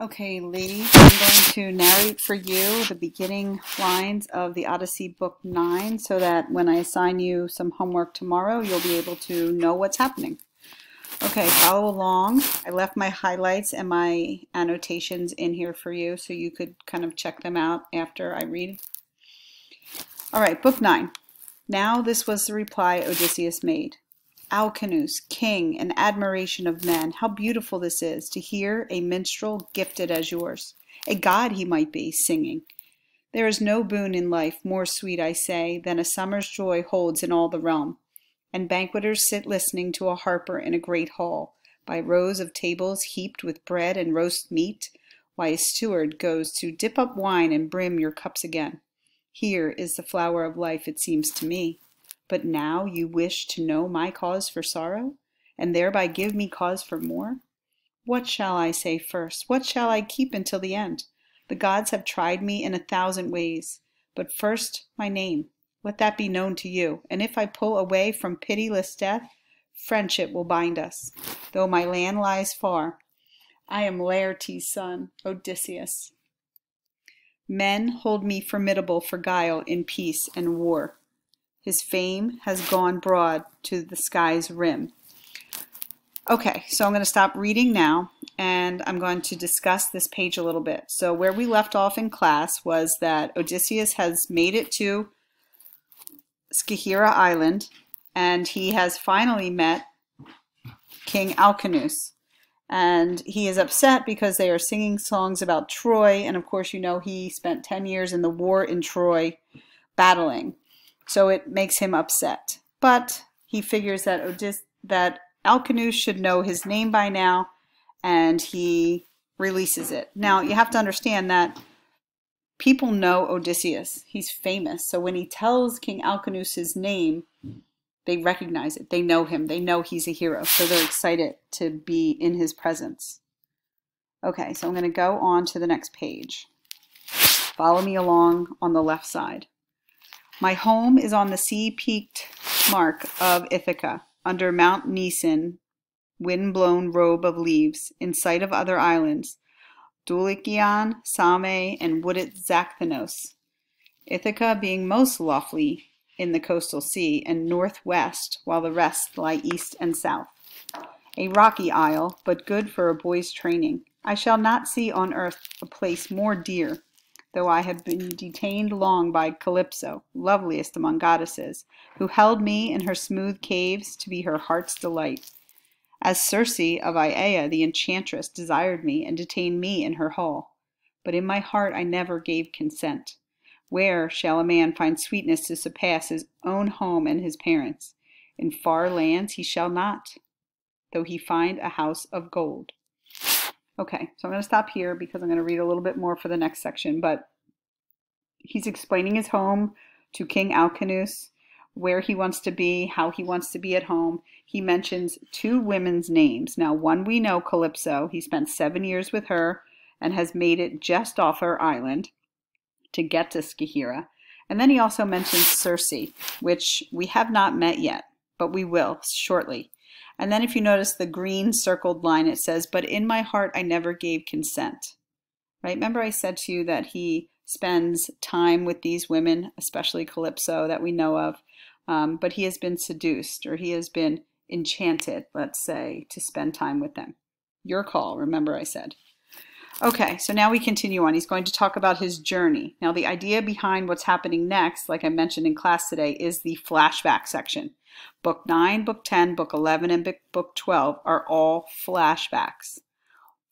Okay, ladies, I'm going to narrate for you the beginning lines of the Odyssey Book 9 so that when I assign you some homework tomorrow, you'll be able to know what's happening. Okay, follow along. I left my highlights and my annotations in here for you so you could kind of check them out after I read. All right, Book 9. Now this was the reply Odysseus made. Alcinous, king and admiration of men, how beautiful this is, to hear a minstrel gifted as yours. A god he might be, singing. There is no boon in life more sweet, I say, than a summer's joy holds in all the realm. And banqueters sit listening to a harper in a great hall, by rows of tables heaped with bread and roast meat, while a steward goes to dip up wine and brim your cups again. Here is the flower of life, it seems to me. But now you wish to know my cause for sorrow, and thereby give me cause for more? What shall I say first? What shall I keep until the end? The gods have tried me in 1,000 ways. But first my name, let that be known to you, and if I pull away from pitiless death, friendship will bind us. Though my land lies far, I am Laertes' son, Odysseus. Men hold me formidable for guile in peace and war. His fame has gone broad to the sky's rim. Okay, so I'm going to stop reading now, and I'm going to discuss this page a little bit. So where we left off in class was that Odysseus has made it to Scylla Island, and he has finally met King Alcinous. And he is upset because they are singing songs about Troy, and of course you know he spent 10 years in the war in Troy battling. So it makes him upset. But he figures that Alcinous should know his name by now, and he releases it. Now, you have to understand that people know Odysseus. He's famous. So when he tells King Alcinous his name, they recognize it. They know him. They know he's a hero. So they're excited to be in his presence. Okay, so I'm going to go on to the next page. Follow me along on the left side. My home is on the sea-peaked mark of Ithaca, under Mount Nisan, wind-blown robe of leaves, in sight of other islands, Dulichion, Same, and wooded Zakynthos. Ithaca being most lofty in the coastal sea, and northwest, while the rest lie east and south. A rocky isle, but good for a boy's training. I shall not see on earth a place more dear, though I have been detained long by Calypso, loveliest among goddesses, who held me in her smooth caves to be her heart's delight. As Circe of Aea, the enchantress, desired me and detained me in her hall. But in my heart I never gave consent. Where shall a man find sweetness to surpass his own home and his parents? In far lands he shall not, though he find a house of gold. Okay, so I'm going to stop here because I'm going to read a little bit more for the next section, but he's explaining his home to King Alcinous, where he wants to be, how he wants to be at home. He mentions 2 women's names. Now, one we know, Calypso. He spent 7 years with her and has made it just off her island to get to Scylla. And then he also mentions Circe, which we have not met yet, but we will shortly. And then if you notice the green circled line, it says, but in my heart I never gave consent. Right? Remember I said to you that he spends time with these women, especially Calypso that we know of, but he has been seduced, or he has been enchanted, let's say, to spend time with them. Your call, remember I said. Okay, so now we continue on. He's going to talk about his journey. Now the idea behind what's happening next, like I mentioned in class today, is the flashback section. Book 9, Book 10, Book 11, and Book 12 are all flashbacks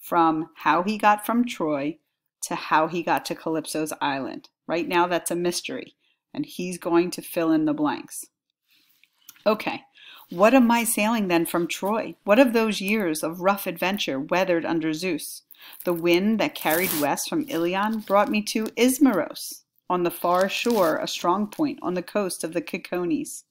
from how he got from Troy to how he got to Calypso's island. Right now that's a mystery, and he's going to fill in the blanks. Okay, what of my sailing then from Troy? What of those years of rough adventure weathered under Zeus? The wind that carried west from Ilion brought me to Ismaros, on the far shore, a strong point on the coast of the Cicones.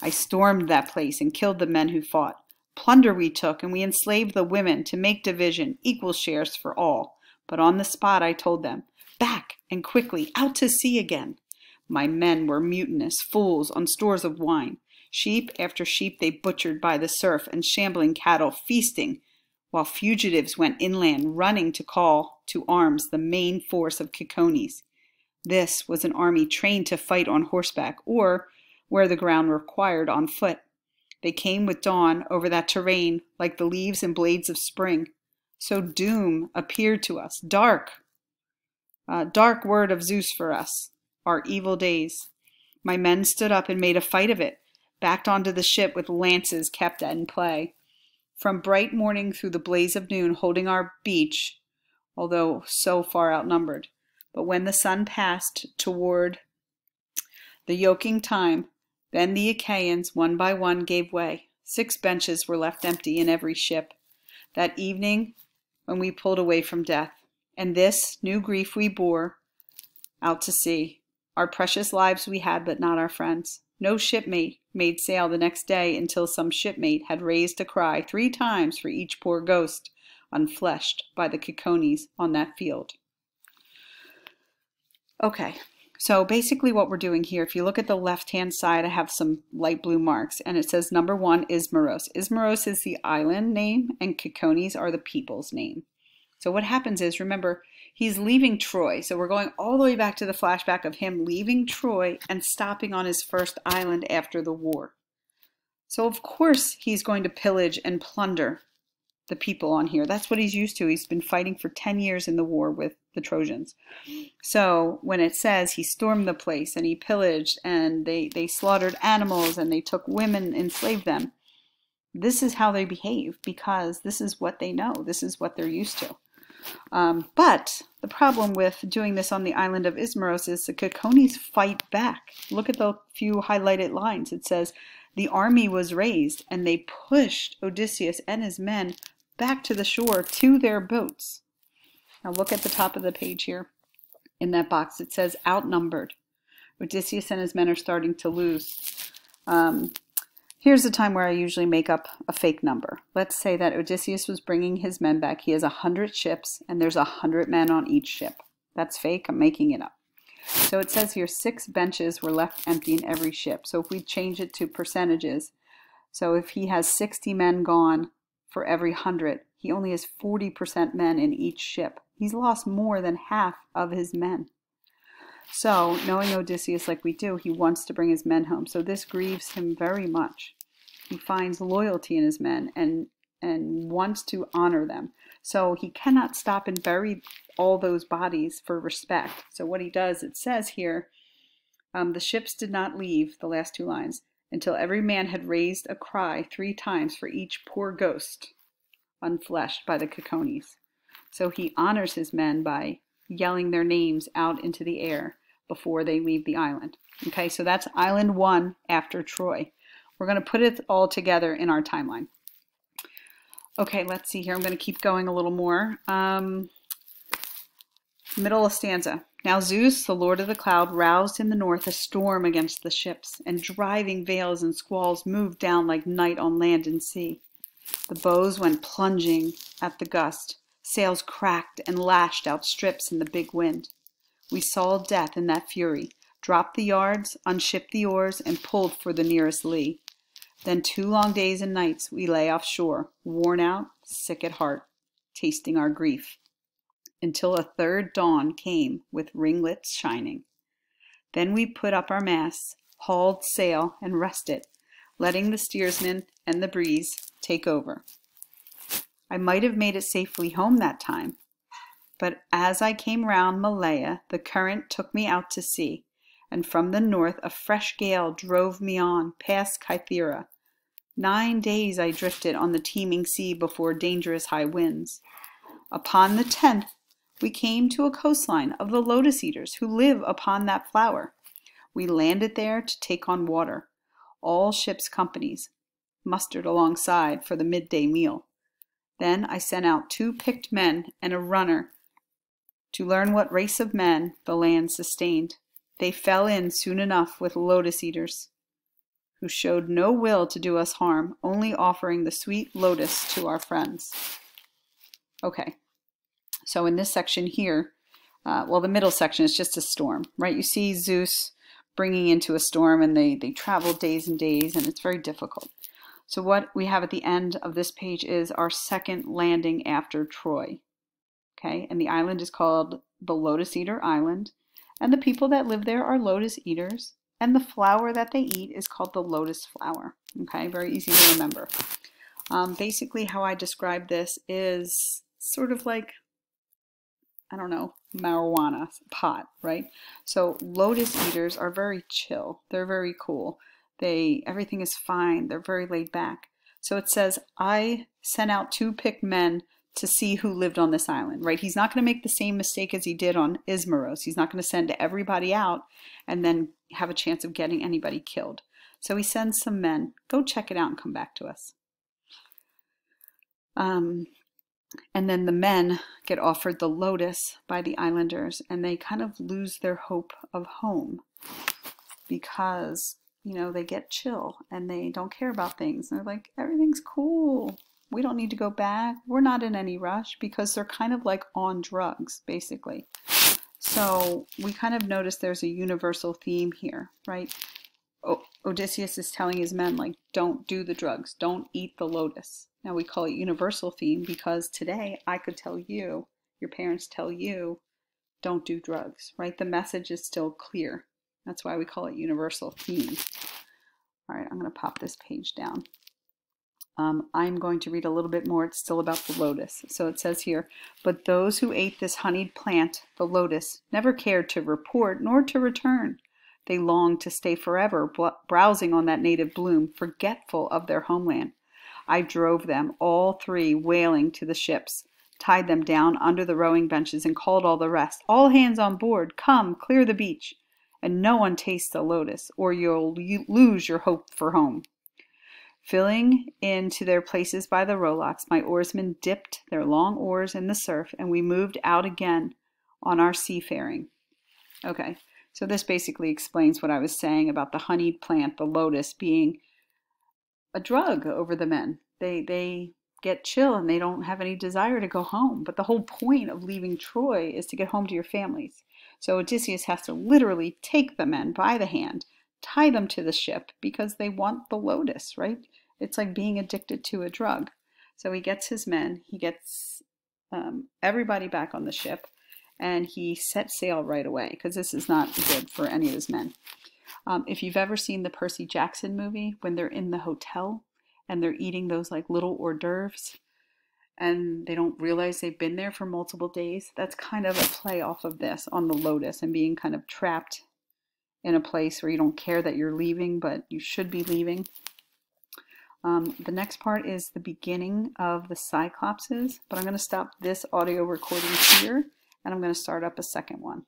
I stormed that place and killed the men who fought. Plunder we took, and we enslaved the women to make division, equal shares for all. But on the spot I told them, back and quickly, out to sea again. My men were mutinous fools on stores of wine. Sheep after sheep they butchered by the surf, and shambling cattle feasting while fugitives went inland, running to call to arms the main force of Cicones. This was an army trained to fight on horseback, or, where the ground required, on foot. They came with dawn over that terrain like the leaves and blades of spring. So doom appeared to us, dark word of Zeus for us, our evil days. My men stood up and made a fight of it, backed onto the ship with lances kept in play. From bright morning through the blaze of noon, holding our beach, although so far outnumbered. But when the sun passed toward the yoking time, then the Achaeans, one by one, gave way. 6 benches were left empty in every ship that evening when we pulled away from death. And this new grief we bore out to sea. Our precious lives we had, but not our friends. No shipmate made sail the next day until some shipmate had raised a cry 3 times for each poor ghost unfleshed by the Cicones on that field. Okay, so basically what we're doing here, if you look at the left-hand side, I have some light blue marks, and it says number 1, Ismaros. Ismaros is the island name, and Cicones are the people's name. So what happens is, remember, he's leaving Troy. So we're going all the way back to the flashback of him leaving Troy and stopping on his first island after the war. So of course he's going to pillage and plunder the people on here. That's what he's used to. He's been fighting for 10 years in the war with the Trojans. So when it says he stormed the place and he pillaged and they slaughtered animals and they took women, enslaved them, this is how they behave because this is what they know. This is what they're used to. But the problem with doing this on the island of Ismaros is the Cicones fight back. Look at the few highlighted lines. It says, the army was raised and they pushed Odysseus and his men back to the shore to their boats. Now look at the top of the page here. In that box it says outnumbered. Odysseus and his men are starting to lose. Here's the time where I usually make up a fake number. Let's say that Odysseus was bringing his men back. He has 100 ships and there's 100 men on each ship. That's fake. I'm making it up. So it says here 6 benches were left empty in every ship. So if we change it to percentages, so if he has 60 men gone for every 100, he only has 40% men in each ship. He's lost more than half of his men. So, knowing Odysseus like we do, he wants to bring his men home. So this grieves him very much. He finds loyalty in his men and wants to honor them. So he cannot stop and bury all those bodies for respect. So what he does, it says here, the ships did not leave, the last 2 lines, until every man had raised a cry 3 times for each poor ghost unfleshed by the Cicones. So he honors his men by yelling their names out into the air before they leave the island. Okay, so that's Island 1 after Troy. We're going to put it all together in our timeline. Okay, let's see here. I'm going to keep going a little more. Middle of stanza. Now Zeus, the lord of the cloud, roused in the north a storm against the ships, and driving veils and squalls moved down like night on land and sea. The bows went plunging at the gust. Sails cracked and lashed out strips in the big wind. We saw death in that fury, dropped the yards, unshipped the oars, and pulled for the nearest lee. Then 2 long days and nights we lay offshore, worn out, sick at heart, tasting our grief, until a 3rd dawn came with ringlets shining. Then we put up our masts, hauled sail, and rested, letting the steersman and the breeze take over. I might have made it safely home that time, but as I came round Malaya, the current took me out to sea, and from the north a fresh gale drove me on past Kythera. 9 days I drifted on the teeming sea before dangerous high winds. Upon the 10th we came to a coastline of the lotus eaters who live upon that flower. We landed there to take on water. All ships' companies mustered alongside for the midday meal. Then I sent out 2 picked men and a runner to learn what race of men the land sustained. They fell in soon enough with lotus eaters, who showed no will to do us harm, only offering the sweet lotus to our friends. Okay, so in this section here, well, the middle section is just a storm, right? You see Zeus bringing into a storm, and they travel days and days, and it's very difficult. So what we have at the end of this page is our second landing after Troy. Okay, and the island is called the Lotus Eater Island, and the people that live there are lotus eaters, and the flower that they eat is called the lotus flower. Okay, very easy to remember. Basically, how I describe this is sort of like, I don't know, marijuana pot, right? So lotus eaters are very chill. They're very cool. Everything is fine. They're very laid back. So it says, I sent out 2 picked men to see who lived on this island, right? He's not going to make the same mistake as he did on Ismaros. He's not going to send everybody out and then have a chance of getting anybody killed. So he sends some men. Go check it out and come back to us. And then the men get offered the lotus by the islanders, and they kind of lose their hope of home because, you know, they get chill and they don't care about things. They're like, everything's cool. We don't need to go back. We're not in any rush, because they're kind of like on drugs, basically. So we kind of notice there's a universal theme here, right? Odysseus is telling his men, like, don't do the drugs. Don't eat the lotus. Now we call it universal theme because today I could tell you, your parents tell you, don't do drugs, right? The message is still clear. That's why we call it universal theme. All right, I'm going to pop this page down. I'm going to read a little bit more. It's still about the lotus. So it says here, but those who ate this honeyed plant, the lotus, never cared to report nor to return. They longed to stay forever, browsing on that native bloom, forgetful of their homeland. I drove them, all 3, wailing to the ships, tied them down under the rowing benches, and called all the rest. All hands on board, come, clear the beach. And no one taste the lotus, or you'll lose your hope for home. Filling into their places by the rowlocks, my oarsmen dipped their long oars in the surf, and we moved out again on our seafaring. Okay, so this basically explains what I was saying about the honeyed plant, the lotus, being a drug over the men. They get chill and they don't have any desire to go home. But the whole point of leaving Troy is to get home to your families. So Odysseus has to literally take the men by the hand, tie them to the ship because they want the lotus, right? It's like being addicted to a drug. So he gets his men, he gets everybody back on the ship, and he sets sail right away because this is not good for any of his men. If you've ever seen the Percy Jackson movie, when they're in the hotel and they're eating those like little hors d'oeuvres and they don't realize they've been there for multiple days, that's kind of a play off of this on the lotus and being kind of trapped in a place where you don't care that you're leaving, but you should be leaving. The next part is the beginning of the Cyclopses, but I'm going to stop this audio recording here and I'm going to start up a second one.